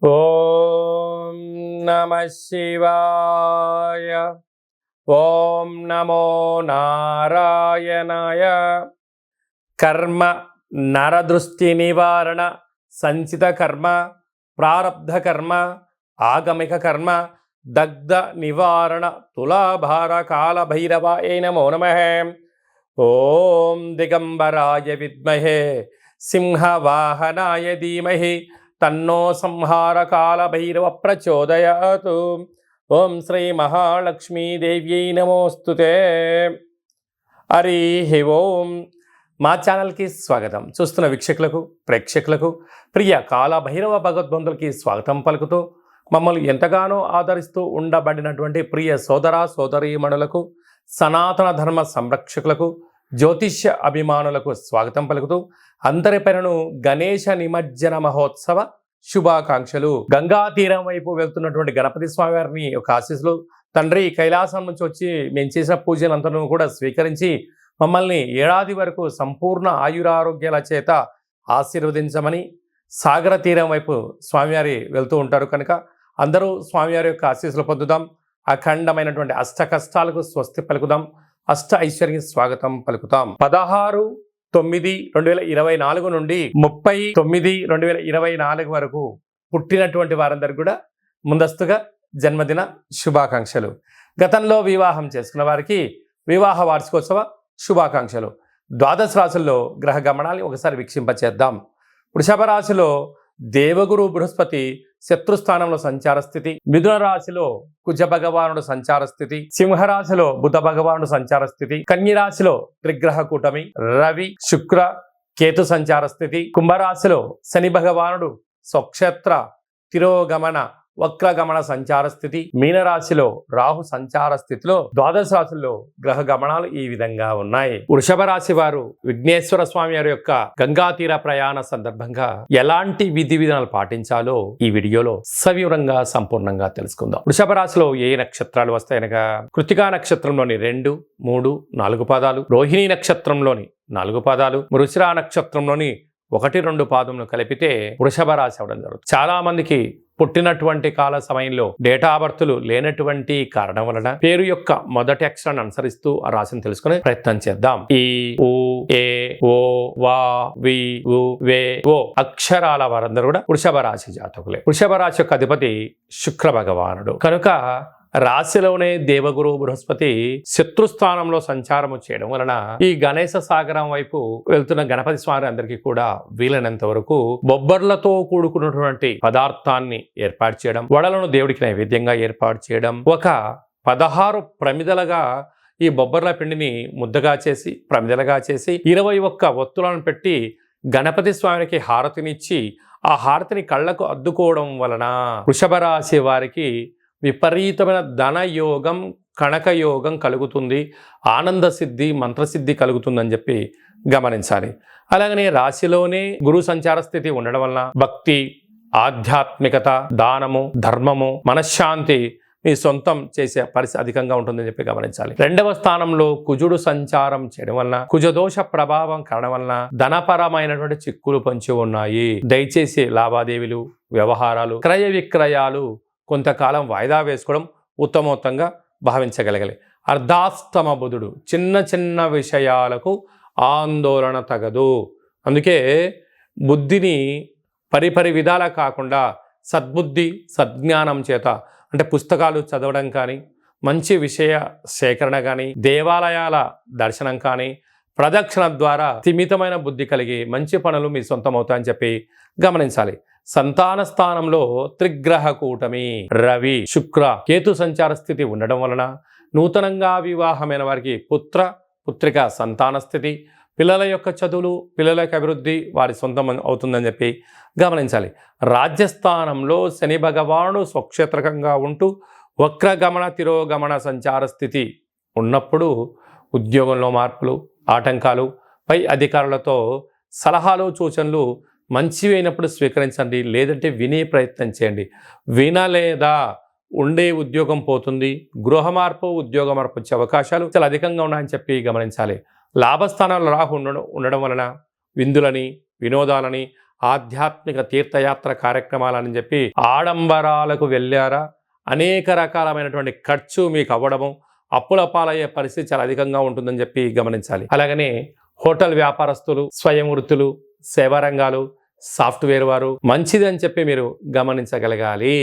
ఓం నమః శివాయ. ఓం నమో నారాయణాయ. కర్మ నరదృష్టి నివారణ సంచిత కర్మ ప్రారబ్ధ కర్మ ఆగమిక కర్మ దగ్ధ నివారణ తులాభార కాల భైరవాయ నమో నమః. ఓం దిగంబరాయ విద్మహే సింహవాహనాయ ధీమహి తన్నో సంహార కాల భైరవ ప్రచోదయాతు. ఓం శ్రీ మహాలక్ష్మీదేవ్యై నమోస్తుతే. హరి ఓం. మా ఛానల్కి స్వాగతం. చూస్తున్న వీక్షకులకు ప్రేక్షకులకు ప్రియ కాల భైరవ భగవద్బంధులకి స్వాగతం పలుకుతూ మమ్మల్ని ఎంతగానో ఆదరిస్తూ ఉండబడినటువంటి ప్రియ సోదర సోదరీమణులకు సనాతన ధర్మ సంరక్షకులకు జ్యోతిష్య అభిమానులకు స్వాగతం పలుకుతూ అందరిపైనను గణేశ నిమజ్జన మహోత్సవ శుభాకాంక్షలు. గంగా తీరం వైపు వెళ్తున్నటువంటి గణపతి స్వామి వారిని ఒక ఆశీస్సులు. తండ్రి కైలాసం నుంచి వచ్చి మేము చేసిన పూజలంతను కూడా స్వీకరించి మమ్మల్ని ఏడాది వరకు సంపూర్ణ ఆయురారోగ్యాల చేత ఆశీర్వదించమని. సాగర తీరం వైపు స్వామివారి వెళ్తూ ఉంటారు కనుక అందరూ స్వామివారి యొక్క ఆశీస్సులు పొందుదాం. అఖండమైనటువంటి అష్ట కష్టాలకు స్వస్తి పలుకుదాం. అష్ట ఐశ్వర్య స్వాగతం పలుకుతాం. 16/9/2024 నుండి 30/9/2024 వరకు పుట్టినటువంటి వారందరికీ కూడా ముందస్తుగా జన్మదిన శుభాకాంక్షలు. గతంలో వివాహం చేసుకున్న వారికి వివాహ వార్షికోత్సవ శుభాకాంక్షలు. ద్వాదశ రాశుల్లో గ్రహ గమనాన్ని ఒకసారి వీక్షింపచేద్దాం. వృషభ రాశిలో దేవగురు బృహస్పతి శత్రుస్థానంలో సంచార స్థితి. మిథున రాశిలో కుజ భగవానుడు సంచార స్థితి. సింహరాశిలో బుధ భగవానుడు సంచార స్థితి. కన్య రాశిలో త్రిగ్రహ కూటమి రవి శుక్ర కేతు సంచార స్థితి. కుంభరాశిలో శని భగవానుడు స్వక్షేత్ర తిరోగమన వక్రగమన సంచార స్థితి. మీనరాశిలో రాహు సంచార స్థితిలో ద్వాదశ రాశుల్లో గ్రహ గమనాలు ఈ విధంగా ఉన్నాయి. వృషభ రాశి వారు విఘ్నేశ్వర స్వామి వారి యొక్క గంగా తీర ప్రయాణ సందర్భంగా ఎలాంటి విధి విధానాలు పాటించాలో ఈ వీడియోలో సవివరంగా సంపూర్ణంగా తెలుసుకుందాం. వృషభ రాశిలో ఏ నక్షత్రాలు వస్తాయనగా కృతికా నక్షత్రంలోని 2, 3, 4 పాదాలు, రోహిణీ నక్షత్రంలోని 4 పాదాలు, మృగశిర నక్షత్రంలోని 1, 2 పాదములు కలిపితే వృషభ రాశి అవడం జరుగుతుంది. చాలా మందికి పుట్టినటువంటి కాల సమయంలో డేటా బర్తులు లేనటువంటి కారణం వలన పేరు యొక్క మొదటి అక్షరాన్ని అనుసరిస్తూ ఆ రాశిని తెలుసుకునే ప్రయత్నం చేద్దాం. ఈ ఊ ఏ ఓ వా వి ఉ వే ఓ అక్షరాల వారందరూ కూడా వృషభ రాశి జాతకులే. వృషభ రాశి యొక్క అధిపతి శుక్ర భగవానుడు కనుక రాశిలోనే దేవగురు బృహస్పతి శత్రుస్థానంలో సంచారము చేయడం వలన ఈ గణేశ సాగరం వైపు వెళ్తున్న గణపతి స్వామి అందరికీ కూడా వీలైనంత వరకు బొబ్బర్లతో కూడుకున్నటువంటి పదార్థాన్ని ఏర్పాటు చేయడం, వడలను దేవుడికి నైవేద్యంగా ఏర్పాటు చేయడం, ఒక 16 ప్రమిదలుగా ఈ బొబ్బర్ల పిండిని ముద్దగా చేసి ప్రమిదలుగా చేసి 21 ఒత్తులను పెట్టి గణపతి స్వామికి హారతినిచ్చి ఆ హారతిని కళ్ళకు అద్దుకోవడం వలన వృషభ రాశి వారికి విపరీతమైన ధనయోగం కనకయోగం కలుగుతుంది, ఆనంద సిద్ధి మంత్రసిద్ధి కలుగుతుందని చెప్పి గమనించాలి. అలాగనే రాశిలోనే గురు సంచార స్థితి ఉండడం వలన భక్తి, ఆధ్యాత్మికత, దానము, ధర్మము, మనశ్శాంతి మీ సొంతం చేసే పరిస్థితి అధికంగా ఉంటుందని చెప్పి గమనించాలి. 2వ స్థానంలో కుజుడు సంచారం చేయడం వలన కుజదోష ప్రభావం కారణం వలన ధనపరమైనటువంటి చిక్కులు పొంచి ఉన్నాయి. దయచేసి లావాదేవీలు, వ్యవహారాలు, క్రయ విక్రయాలు కొంతకాలం వాయిదా వేసుకోవడం ఉత్తమోత్తంగా భావించగలగాలి. అర్ధాస్తమ బుధుడు చిన్న చిన్న విషయాలకు ఆందోళన తగదు. అందుకే బుద్ధిని పరిపరి విధాలా కాకుండా సద్బుద్ధి సద్జ్ఞానం చేత అంటే పుస్తకాలు చదవడం కానీ, మంచి విషయ సేకరణ కానీ, దేవాలయాల దర్శనం కానీ, ప్రదక్షిణ ద్వారా స్థిమితమైన బుద్ధి కలిగి మంచి పనులు మీ సొంతం అవుతాయని చెప్పి గమనించాలి. సంతాన స్థానంలో త్రిగ్రహ కూటమి రవి శుక్ర కేతు సంచార స్థితి ఉండడం వలన నూతనంగా వివాహమైన వారికి పుత్ర పుత్రిక సంతాన స్థితి, పిల్లల యొక్క చదువులు, పిల్లల యొక్క అభివృద్ధి వారి సొంతం అవుతుందని చెప్పి గమనించాలి. రాజ్యస్థానంలో శని భగవానుడు స్వక్షేత్రకంగా ఉంటూ వక్రగమన తిరోగమన సంచార స్థితి ఉన్నప్పుడు ఉద్యోగంలో మార్పులు, ఆటంకాలు, పై అధికారులతో సలహాలు సూచనలు మంచివి అయినప్పుడు స్వీకరించండి, లేదంటే వినే ప్రయత్నం చేయండి. వినలేదా ఉండే ఉద్యోగం పోతుంది, గృహ మార్పు ఉద్యోగ మార్పు వచ్చే అవకాశాలు చాలా అధికంగా ఉన్నాయని చెప్పి గమనించాలి. లాభస్థానాల్లో రాహు ఉండడం వలన విందులని, వినోదాలని, ఆధ్యాత్మిక తీర్థయాత్ర కార్యక్రమాలని చెప్పి ఆడంబరాలకు వెళ్ళారా, అనేక రకాలమైనటువంటి ఖర్చు మీకు అవ్వడము, అప్పుల పాలయ్యే పరిస్థితి చాలా అధికంగా ఉంటుందని చెప్పి గమనించాలి. అలాగనే హోటల్ వ్యాపారస్తులు, స్వయం వృత్తులు, సేవా రంగాలు, సాఫ్ట్వేర్ వారు మంచిదని చెప్పి మీరు గమనించగలగాలి.